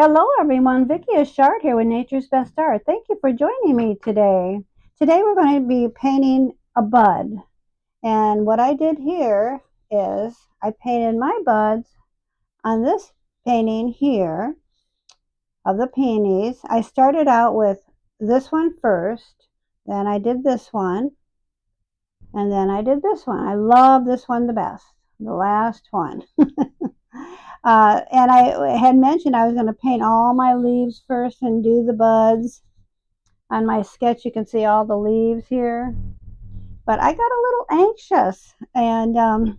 Hello everyone, Vicki Achard here with Nature's Best Art. Thank you for joining me today. Today we're going to be painting a bud. And what I did here is I painted my buds on this painting here of the peonies. I started out with this one first, then I did this one, and then I did this one. I love this one the best, the last one. And I had mentioned I was going to paint all my leaves first and do the buds. On my sketch, you can see all the leaves here. But I got a little anxious, and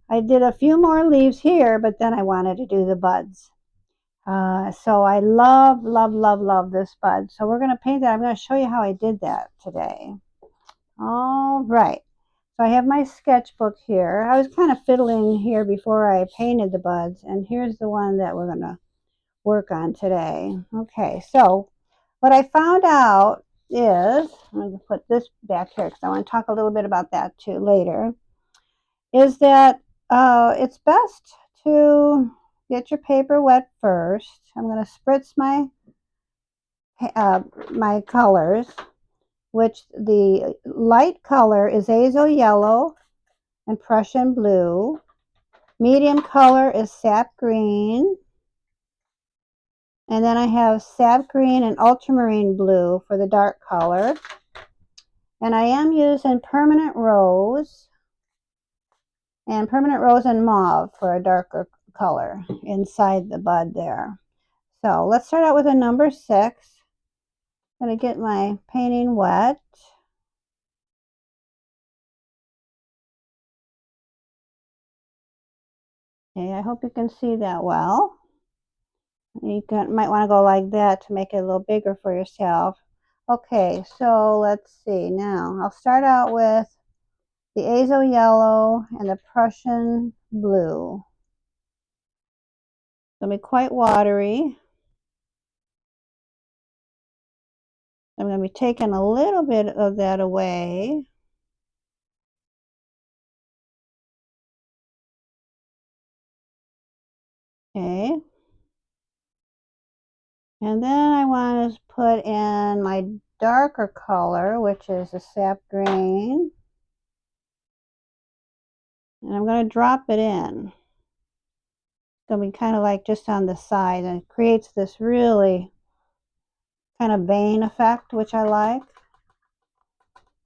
I did a few more leaves here, but then I wanted to do the buds. So I love, love, love, love this bud. So we're going to paint that. I'm going to show you how I did that today. All right. So I have my sketchbook here. I was kind of fiddling here before I painted the buds, and here's the one that we're going to work on today. Okay, so what I found out is, I'm going to put this back here because I want to talk a little bit about that too later, is that it's best to get your paper wet first. I'm going to spritz my colors, which the light color is azo yellow and Prussian blue. Medium color is sap green. And then I have sap green and ultramarine blue for the dark color. And I am using permanent rose and mauve for a darker color inside the bud there. So let's start out with a number 6. I'm going to get my painting wet. Okay, I hope you can see that well. Might want to go like that to make it a little bigger for yourself. Okay, so let's see. Now I'll start out with the azo yellow and the Prussian blue. It's going to be quite watery. I'm going to be taking a little bit of that away. Okay. And then I want to put in my darker color, which is the sap green. And I'm going to drop it in. It's going to be kind of like just on the side, and it creates this really kind of vein effect, which I like.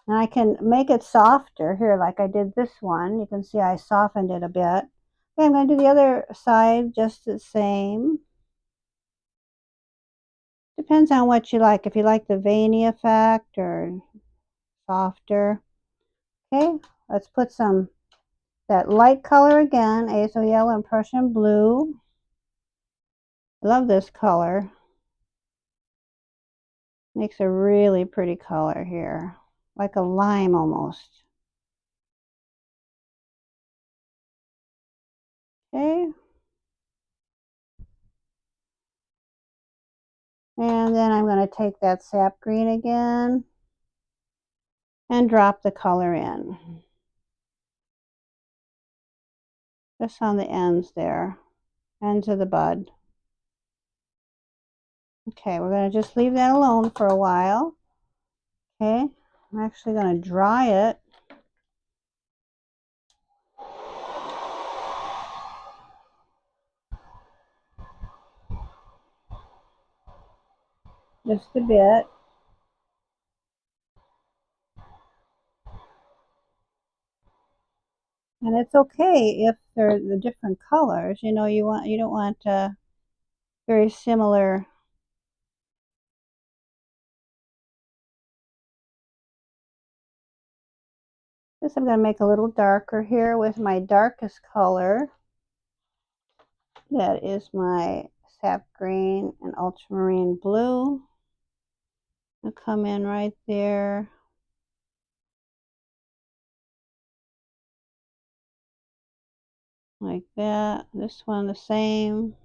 And I can make it softer here like I did this one. You can see I softened it a bit. Okay, I'm going to do the other side just the same. Depends on what you like. If you like the veiny effect or softer. Okay, let's put that light color again, azo yellow and Prussian blue. I love this color. Makes a really pretty color here, like a lime almost. Okay. And then I'm going to take that sap green again and drop the color in. Just on the ends there, ends of the bud. Okay, we're going to just leave that alone for a while. Okay, I'm actually going to dry it. Just a bit. And it's okay if they're the different colors. You know, you don't want very similar. This I'm going to make a little darker here with my darkest color. That is my sap green and ultramarine blue. I'll come in right there. Like that. This one the same.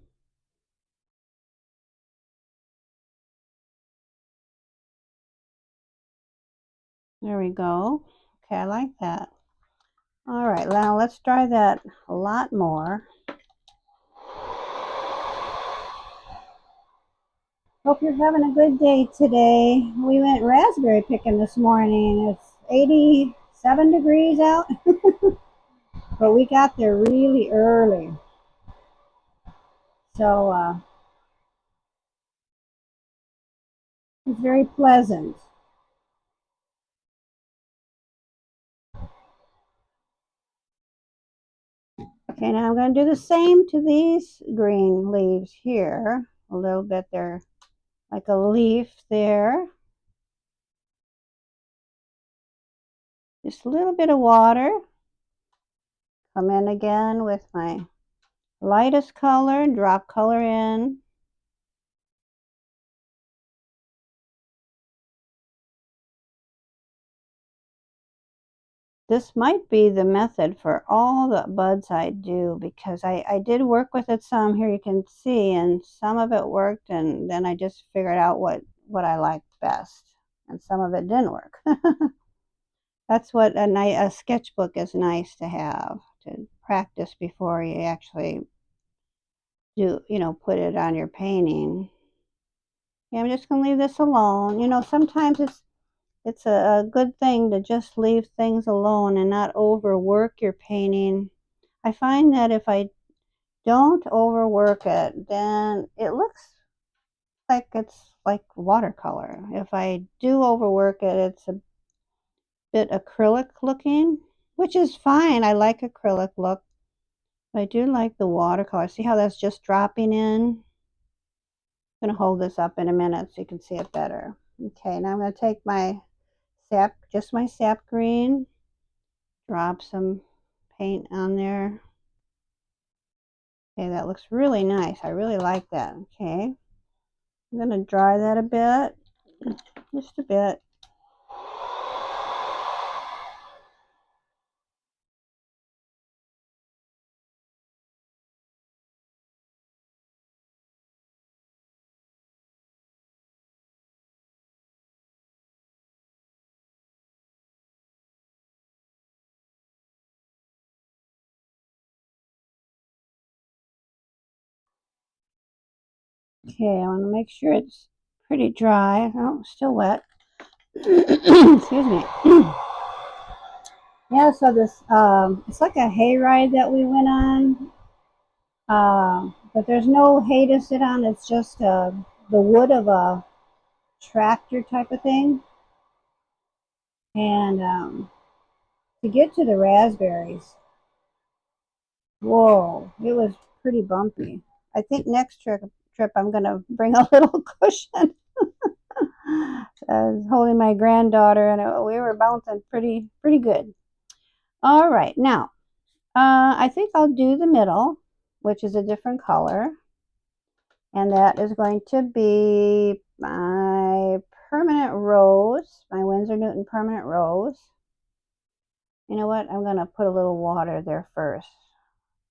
There we go. Okay, I like that. All right, now let's dry that a lot more. Hope you're having a good day today. We went raspberry picking this morning. It's 87 degrees out, but we got there really early. So it's very pleasant. Okay, now I'm going to do the same to these green leaves here. A little bit there, like a leaf there. Just a little bit of water. Come in again with my lightest color, drop color in. This might be the method for all the buds I do, because I did work with it some, here you can see, and some of it worked, and then I just figured out what I liked best, and some of it didn't work. That's what a sketchbook is nice to have, to practice before you actually do, put it on your painting. Yeah, I'm just going to leave this alone. Sometimes it's a good thing to just leave things alone and not overwork your painting. I find that if I don't overwork it, then it looks like it's like watercolor. If I do overwork it, it's a bit acrylic looking, which is fine. I like acrylic look, but I do like the watercolor. See how that's just dropping in? I'm going to hold this up in a minute so you can see it better. Okay, now I'm going to take my just my sap green, drop some paint on there. Okay, that looks really nice. I really like that. Okay, I'm going to dry that a bit, just a bit. Okay, I want to make sure it's pretty dry. Oh, still wet. Excuse me. Yeah, so this it's like a hayride that we went on, but there's no hay to sit on. It's just the wood of a tractor type of thing, and to get to the raspberries, whoa, it was pretty bumpy. I think next trip I'm gonna bring a little cushion. I was holding my granddaughter, and we were bouncing pretty good. All right, now I think I'll do the middle, which is a different color, and that is going to be my permanent rose, my Winsor Newton permanent rose. You know what? I'm going to put a little water there first.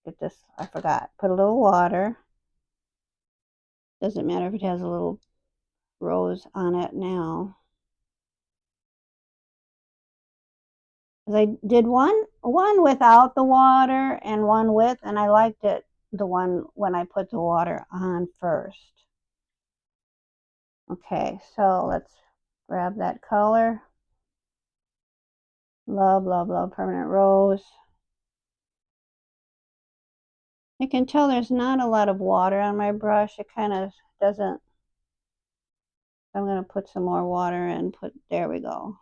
Get this, I forgot. Put a little water. Doesn't matter if it has a little rose on it now. I did one without the water and one with, and I liked it, the one when I put the water on first. Okay, so let's grab that color. Love, love, love permanent rose. You can tell there's not a lot of water on my brush. It kind of doesn't. I'm going to put some more water and there we go.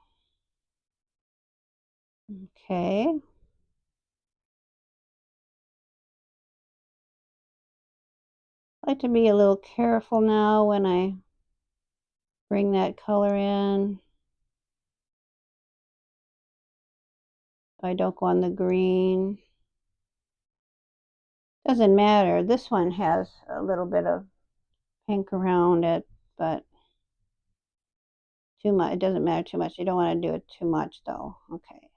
Okay. I like to be a little careful now when I bring that color in. I don't go on the green. Doesn't matter. This one has a little bit of pink around it, but too much. It doesn't matter too much. You don't want to do it too much though. Okay.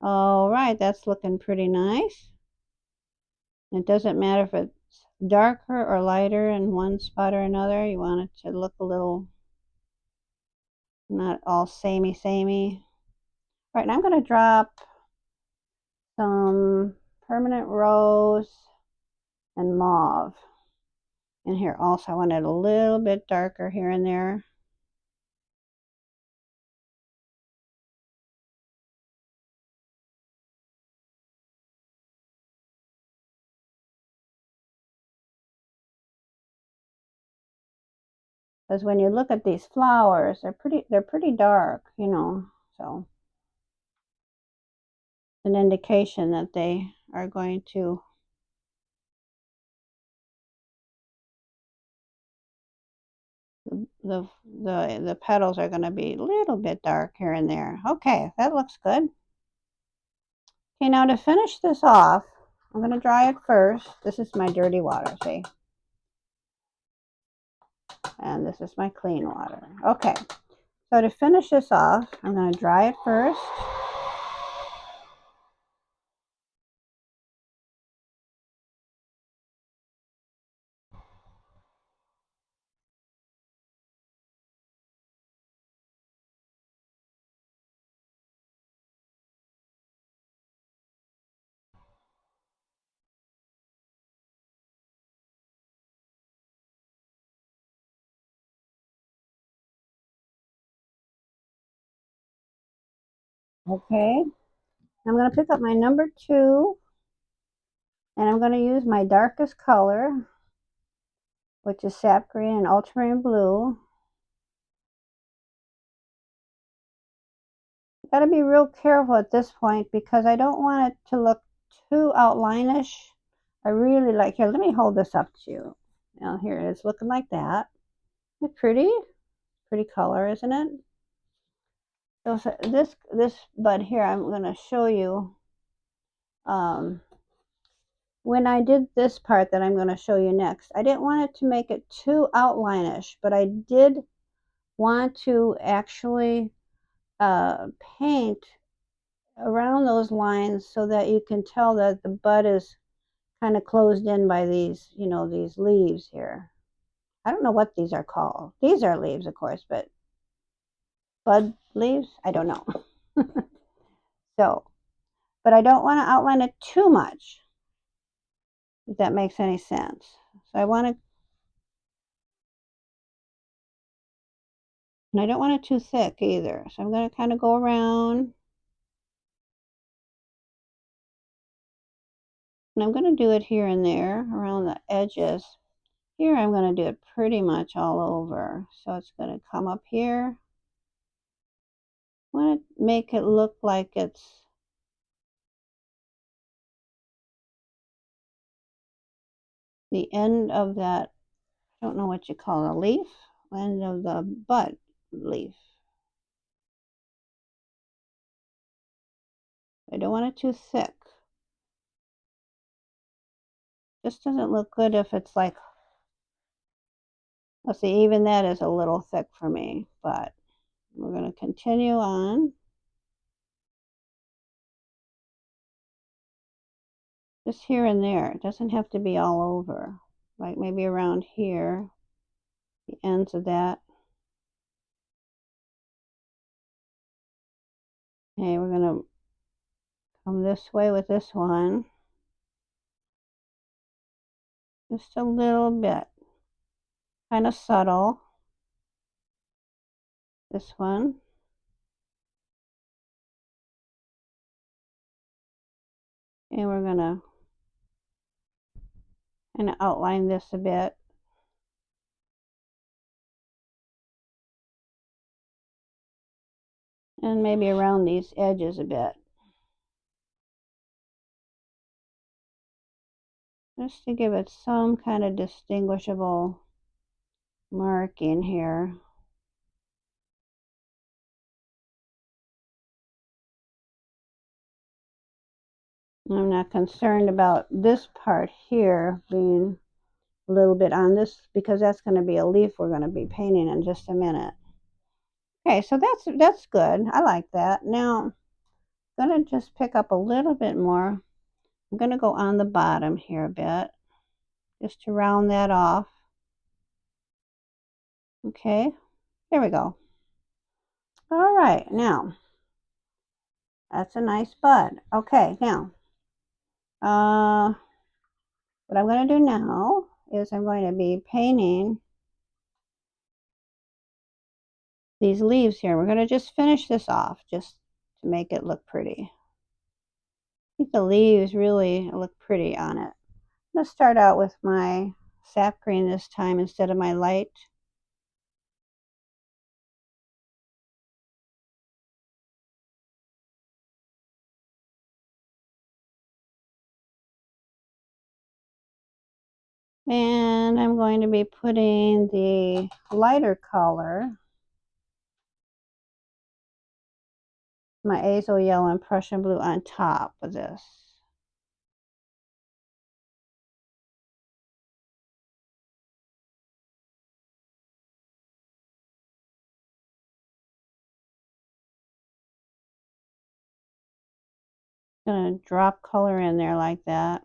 All right, that's looking pretty nice. It doesn't matter if it's darker or lighter in one spot or another. You want it to look a little, not all samey. All right, now I'm going to drop some permanent rose and mauve. And here also, I want it a little bit darker here and there. Because when you look at these flowers, they're pretty dark, you know, so an indication that they are going to the petals are going to be a little bit dark here and there. Okay, that looks good. Okay, now to finish this off, I'm going to dry it first. This is my dirty water, see? And this is my clean water. Okay, so to finish this off, I'm going to dry it first. Okay, I'm going to pick up my number 2, and I'm going to use my darkest color, which is sap green and ultramarine blue. Got to be real careful at this point because I don't want it to look too outline-ish. I really like, here, let me hold this up to you. Now here it is looking like that. Isn't it pretty? Pretty color, isn't it? So this bud here, I'm going to show you when I did this part that I'm going to show you next. I didn't want it to make it too outline-ish, but I did want to actually paint around those lines so that you can tell that the bud is kind of closed in by these, you know, these leaves here. I don't know what these are called. These are leaves, of course, but bud leaves? I don't know. So, but I don't want to outline it too much, if that makes any sense. So I want to, and I don't want it too thick either. So I'm going to kind of go around. And I'm going to do it here and there around the edges. Here I'm going to do it pretty much all over. So it's going to come up here. I want to make it look like it's the end of that, I don't know what you call it, a leaf, end of the bud leaf. I don't want it too thick. This doesn't look good if it's like, let's see, even that is a little thick for me, but we're going to continue on. Just here and there. It doesn't have to be all over. Like maybe around here, the ends of that. Okay, we're going to come this way with this one. Just a little bit. Kind of subtle. This one. And we're going to kind of outline this a bit. And maybe around these edges a bit. Just to give it some kind of distinguishable marking here. I'm not concerned about this part here being a little bit on this because that's going to be a leaf we're going to be painting in just a minute. Okay, so that's good. I like that. Now, I'm going to just pick up a little bit more. I'm going to go on the bottom here a bit just to round that off. Okay, there we go. All right, now, that's a nice bud. Okay, now, what I'm going to do now is I'm going to be painting these leaves here. We're going to just finish this off just to make it look pretty. I think the leaves really look pretty on it. I'm going to start out with my sap green this time instead of my light. And I'm going to be putting the lighter color, my azo yellow and Prussian blue, on top of this. Gonna drop color in there like that.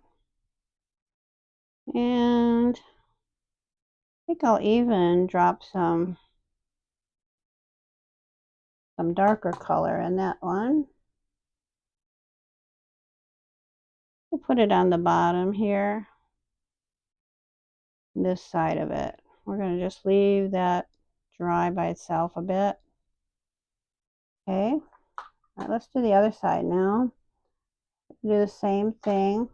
And I think I'll even drop some darker color in that one. We'll put it on the bottom here, this side of it. We're going to just leave that dry by itself a bit. Okay, all right, let's do the other side now. Do the same thing.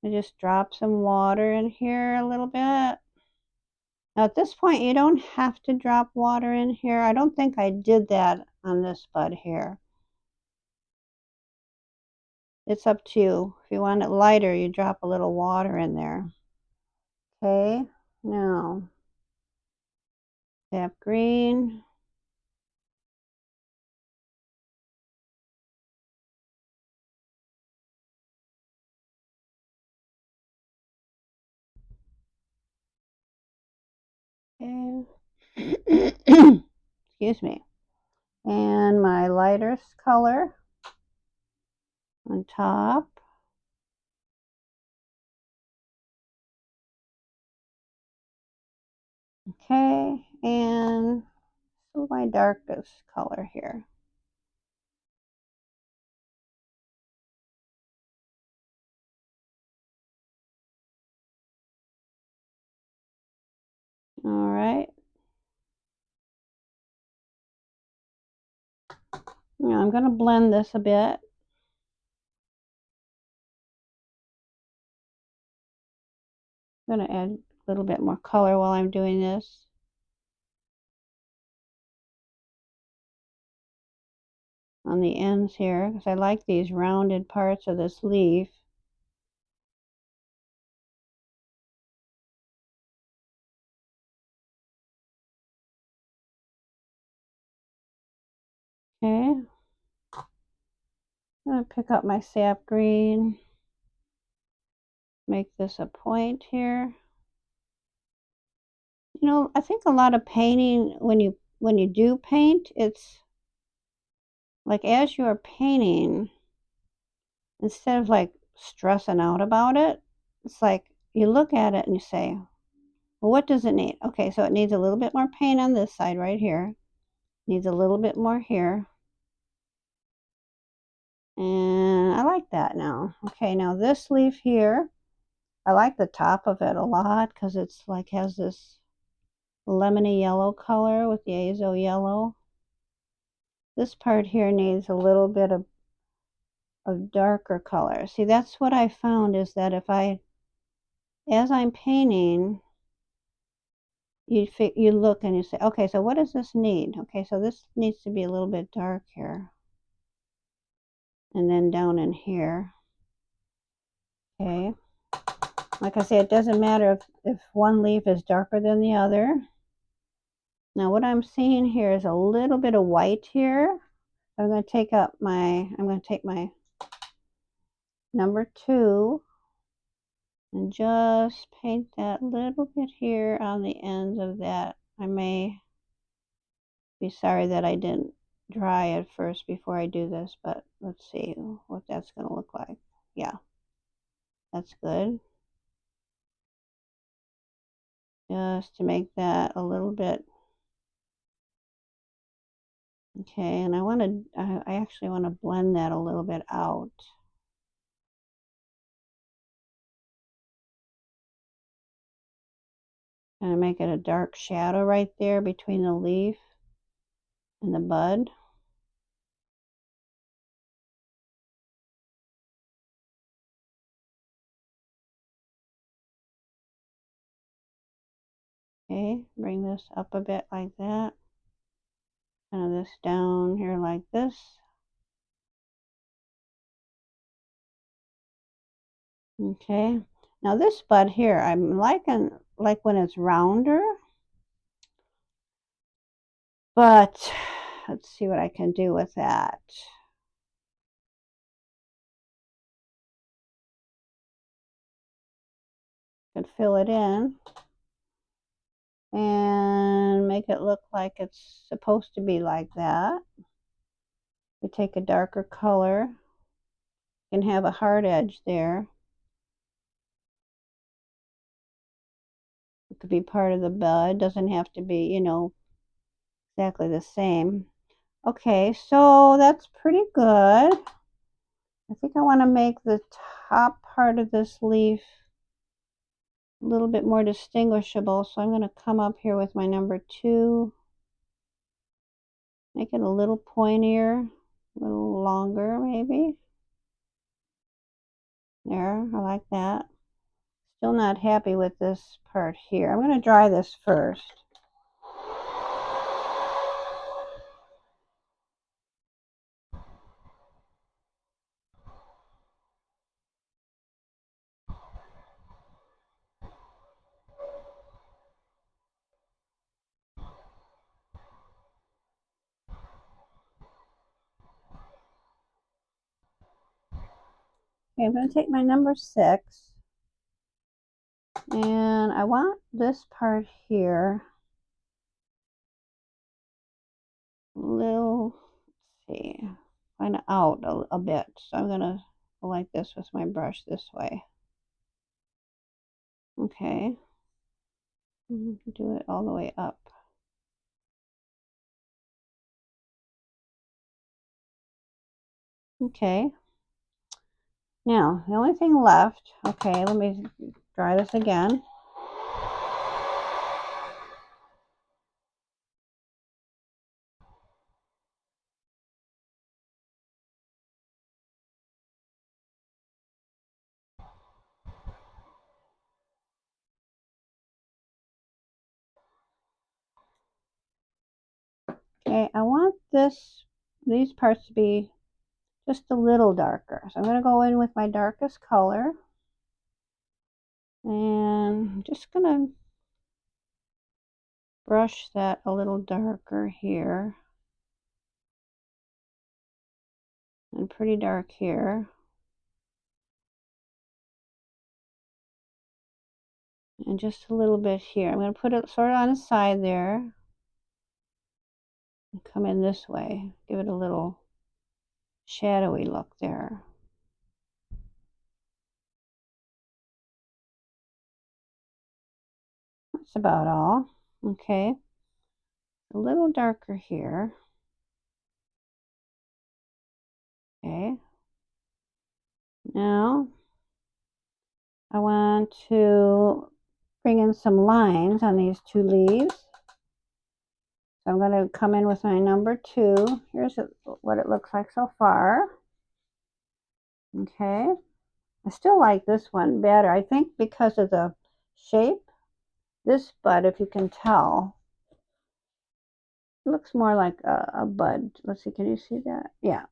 I just drop some water in here a little bit. Now at this point, you don't have to drop water in here. I don't think I did that on this bud here. It's up to you. If you want it lighter, you drop a little water in there. Okay, now sap green. Okay. Excuse me. And my lightest color on top. Okay, and so my darkest color here. All right. Now I'm going to blend this a bit. I'm going to add a little bit more color while I'm doing this. On the ends here, because I like these rounded parts of this leaf. Okay. I'm going to pick up my sap green. Make this a point here. You know, I think a lot of painting, when you do paint, it's like as you're painting, instead of like stressing out about it, it's like you look at it and you say, well, what does it need? Okay, so it needs a little bit more paint on this side right here. Needs a little bit more here. And I like that now. Okay, now this leaf here, I like the top of it a lot because it's like has this lemony yellow color with the azo yellow. This part here needs a little bit of darker color. See, that's what I found is that if as I'm painting, you look and you say, okay, so what does this need? Okay, so this needs to be a little bit dark here. And then down in here. Okay. Like I say, it doesn't matter if one leaf is darker than the other. Now what I'm seeing here is a little bit of white here. I'm going to take my number 2 and just paint that little bit here on the ends of that. I may be sorry that I didn't dry it first before I do this, but let's see what that's going to look like. Yeah, that's good. Just to make that a little bit. Okay, and I actually want to blend that a little bit out. Kind of make it a dark shadow right there between the leaf and the bud. Okay, bring this up a bit like that. Kind of this down here like this. Okay, now this bud here, I'm liking like when it's rounder, but let's see what I can do with that. I can fill it in and make it look like it's supposed to be like that. We take a darker color, you can have a hard edge there. It could be part of the bud, doesn't have to be, you know, exactly the same. Okay, so that's pretty good. I think I want to make the top part of this leaf a little bit more distinguishable, so I'm going to come up here with my number 2, make it a little pointier, a little longer maybe. There, I like that. Still not happy with this part here. I'm going to dry this first. Okay, I'm going to take my number 6, and I want this part here a little, let's see, kind of out a bit. So I'm going to go like this with my brush this way. Okay, do it all the way up. Okay, now the only thing left, okay, let me dry this again. Okay, I want these parts to be just a little darker. So I'm going to go in with my darkest color, and I'm just going to brush that a little darker here, and pretty dark here, and just a little bit here. I'm going to put it sort of on the side there, and come in this way, give it a little shadowy look there. That's about all. Okay, a little darker here. Okay, now I want to bring in some lines on these 2 leaves. So I'm going to come in with my number 2. Here's what it looks like so far. Okay, I still like this one better. I think because of the shape, this bud, if you can tell, it looks more like a bud. Let's see, can you see that? Yeah,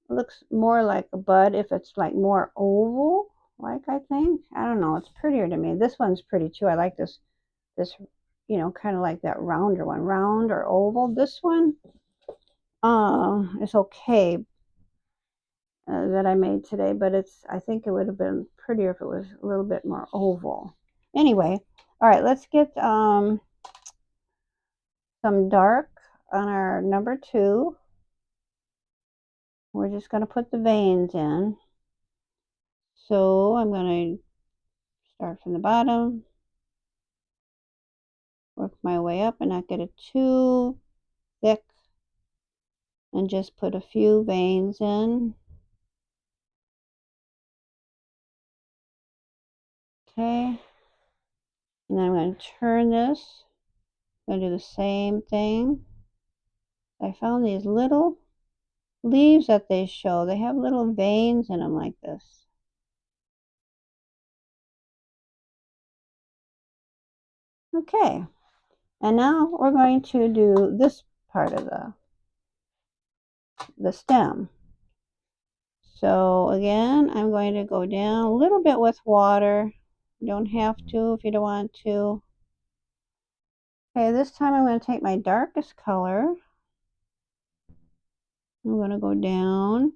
it looks more like a bud if it's like more oval, like I think. I don't know, it's prettier to me. This one's pretty too. I like this, you know, kind of like that rounder one, round or oval. This one is okay, that I made today, but I think it would have been prettier if it was a little bit more oval. Anyway, all right, let's get some dark on our number 2. We're just going to put the veins in. So I'm going to start from the bottom, work my way up and not get it too thick, and just put a few veins in. Okay, And then I'm going to turn this. I'm going to do the same thing. I found these little leaves that they show. They have little veins in them like this. Okay. And now we're going to do this part of the stem. So again, I'm going to go down a little bit with water. You don't have to if you don't want to. Okay, this time I'm going to take my darkest color. I'm going to go down.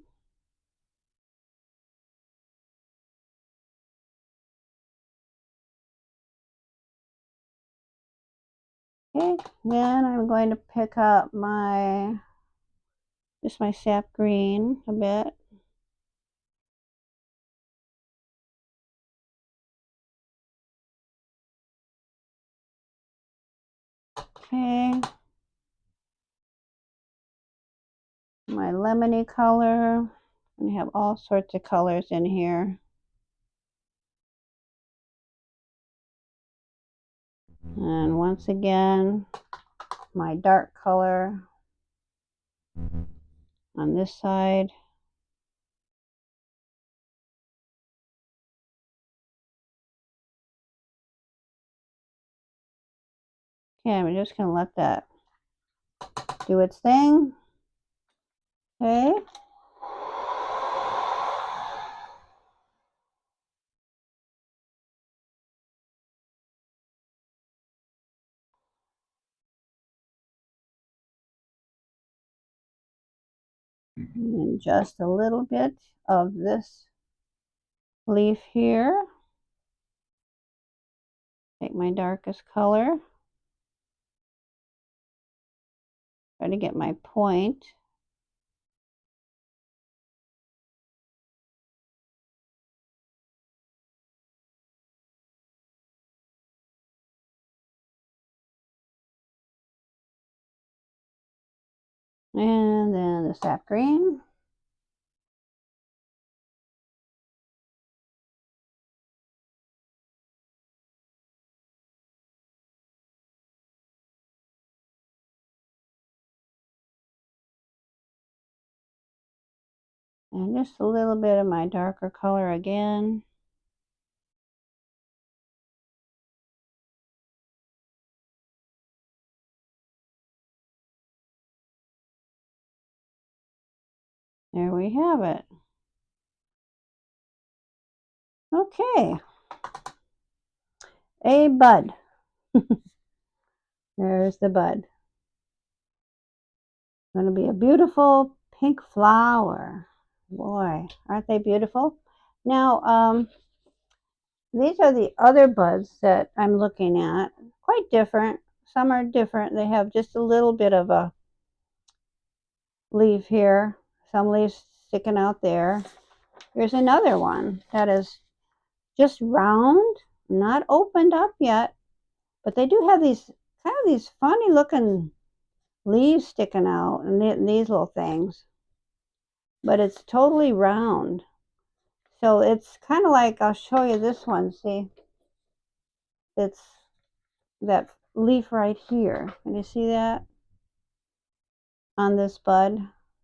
Okay, then I'm going to pick up just my sap green a bit. Okay. My lemony color. We have all sorts of colors in here. And once again, my dark color on this side. Okay, I'm just going to let that do its thing. Okay. And just a little bit of this leaf here. Take my darkest color. Try to get my point. And then the sap green. And just a little bit of my darker color again. There we have it. Okay. A bud. There's the bud. Going to be a beautiful pink flower. Boy, aren't they beautiful? Now, these are the other buds that I'm looking at. Quite different. Some are different. They have just a little bit of a leaf here. Some leaves sticking out there. Here's another one that is just round, not opened up yet, but they do have these kind of these funny looking leaves sticking out and these little things. But it's totally round. So it's kind of like, I'll show you this one. See, it's that leaf right here. Can you see that on this bud?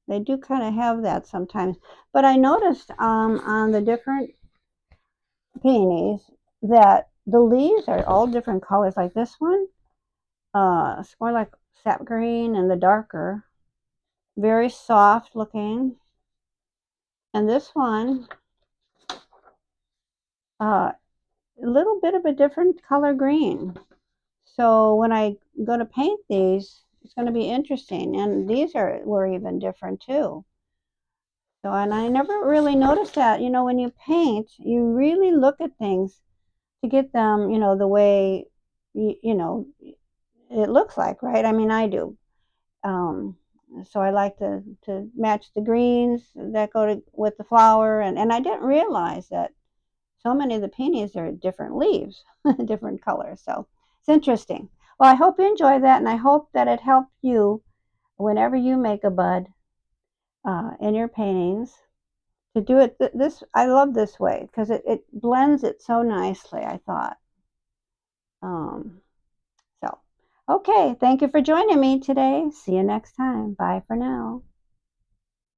They do kind of have that sometimes. But I noticed on the different peonies that the leaves are all different colors. Like this one, it's more like sap green and the darker. Very soft looking. And this one, a little bit of a different color green. So when I go to paint these, it's going to be interesting. And these were even different too. So, and I never really noticed that. You know, when you paint, you really look at things to get them, you know, the way, you know, it looks like, right? I mean, I do. Um, so I like to match the greens that go with the flower. And I didn't realize that so many of the peonies are different leaves, different colors. So it's interesting. Well, I hope you enjoy that, and I hope that it helped you whenever you make a bud in your paintings to do it this. I love this way because it blends it so nicely, I thought. Um, so, okay, thank you for joining me today. See you next time. Bye for now.